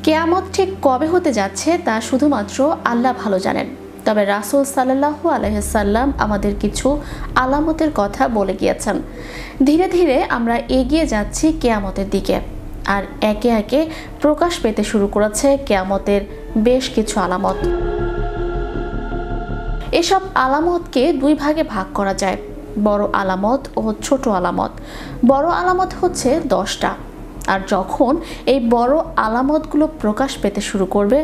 কিয়ামত ঠিক কবে হতে যাচ্ছে তা শুধুমাত্র আল্লাহ ভালো জানেন। তবে রাসূল সাল্লাল্লাহু আলাইহি সাল্লাম আমাদের কিছু আলামতের কথা বলে গিয়েছেন। ধীরে ধীরে আমরা এগিয়ে যাচ্ছি কিয়ামতের দিকে, আর একে একে প্রকাশ পেতে শুরু করেছে কিয়ামতের বেশ কিছু আলামত। এসব আলামতকে দুই ভাগে ভাগ করা যায়, বড় আলামত ও ছোট আলামত। বড় আলামত হচ্ছে 10টা, আর যখন এই বড় আলামতগুলো প্রকাশ পেতে শুরু করবে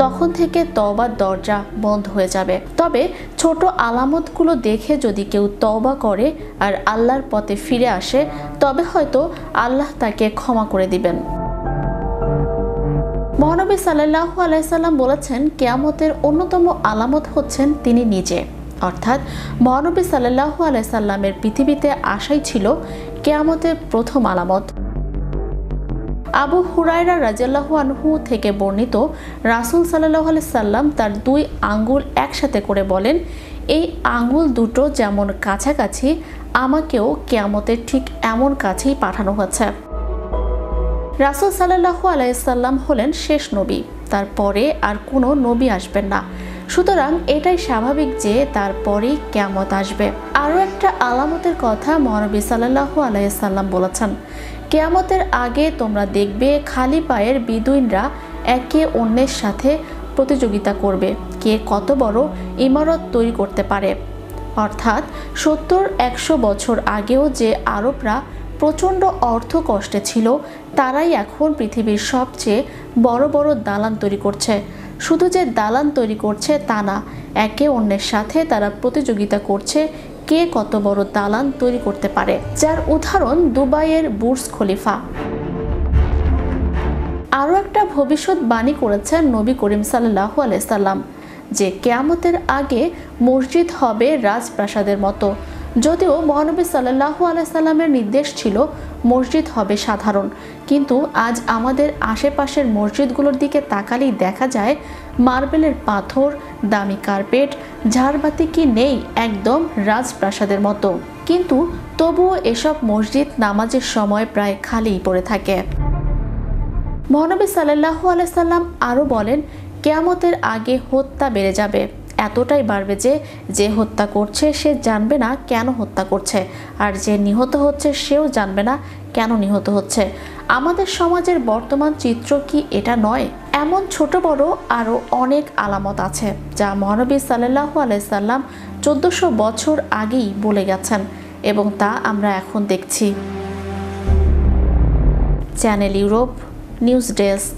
তখন থেকে তওবার দরজা বন্ধ হয়ে যাবে। তবে ছোট আলামতগুলো দেখে যদি কেউ তওবা করে আর আল্লাহর পথে ফিরে আসে তবে হয়তো আল্লাহ তাকে ক্ষমা করে দিবেন। মহানবী সাল্লাল্লাহু আলাইহি সাল্লাম বলেছেন, কিয়ামতের অন্যতম আলামত হচ্ছেন তিনি নিজে। অর্থাৎ মহানবী সাল্লাল্লাহু আলাইহি সাল্লামের পৃথিবীতে আসাই ছিল কিয়ামতের প্রথম আলামত। আবু হুরায়রা রাদিয়াল্লাহু আনহু থেকে বর্ণিত, রাসূল সাল্লাল্লাহু আলাইহি সাল্লাম তার 2 আঙ্গুল একসাথে করে বলেন, এই আঙ্গুল দুটো যেমন কাছাকাছি আমাকেও কিয়ামতের ঠিক এমন কাছেই পাঠানো হচ্ছে। রাসূল সাল্লাল্লাহু আলাইহি সাল্লাম হলেন শেষ নবী, তারপরে আর কোনো নবী আসবেন না, সুতরাং এটাই স্বাভাবিক যে তারপরেই কিয়ামত আসবে। আরও একটা আলামতের কথা মহানবী সাল্লাল্লাহু আলাইহি সাল্লাম বলেছেন, কিয়ামতের আগে তোমরা দেখবে খালি পায়ের বিদুইনরা একে অন্যের সাথে প্রতিযোগিতা করবে কে কত বড় ইমারত তৈরি করতে পারে। অর্থাৎ 70-100 বছর আগেও যে আরবরা প্রচণ্ড অর্থ কষ্টে ছিল তারাই এখন পৃথিবীর সবচেয়ে বড় বড় দালান তৈরি করছে। শুধু যে দালান তৈরি করছে তা না, একে অন্যের সাথে তারা প্রতিযোগিতা করছে কে কত বড় দালান তৈরি করতে পারে, যার উদাহরণ দুবাইয়ের বুর্জ খলিফা। আরও একটা ভবিষ্যৎবাণী করেছেন নবী করিম সাল্লাল্লাহু আলাইহি সাল্লাম যে কিয়ামতের আগে মসজিদ হবে রাজপ্রাসাদের মতো। যদিও মহানবী সাল্লাল্লাহু আলাইহি সাল্লামের নির্দেশ ছিল মসজিদ হবে সাধারণ, কিন্তু আজ আমাদের আশেপাশের মসজিদগুলোর দিকে তাকালেই দেখা যায় মার্বেলের পাথর, দামি কার্পেট, ঝাড়বাতি কি নেই, একদম রাজপ্রাসাদের মতো। কিন্তু তবুও এসব মসজিদ নামাজের সময় প্রায় খালিই পড়ে থাকে। মহানবী সাল্লাল্লাহু আলাইহি সাল্লাম আরও বলেন, কিয়ামতের আগে হত্যা বেড়ে যাবে, এতটাই বাড়বে যে হত্যা করছে সে জানবে না কেন হত্যা করছে, আর যে নিহত হচ্ছে সেও জানবে না কেন নিহত হচ্ছে। আমাদের সমাজের বর্তমান চিত্র কি এটা নয়? এমন ছোট বড় আরও অনেক আলামত আছে যা মহানবী সাল্লাল্লাহু আলাইহি সাল্লাম 1400 বছর আগেই বলে গেছেন, এবং তা আমরা এখন দেখছি। Channel Europe news desk.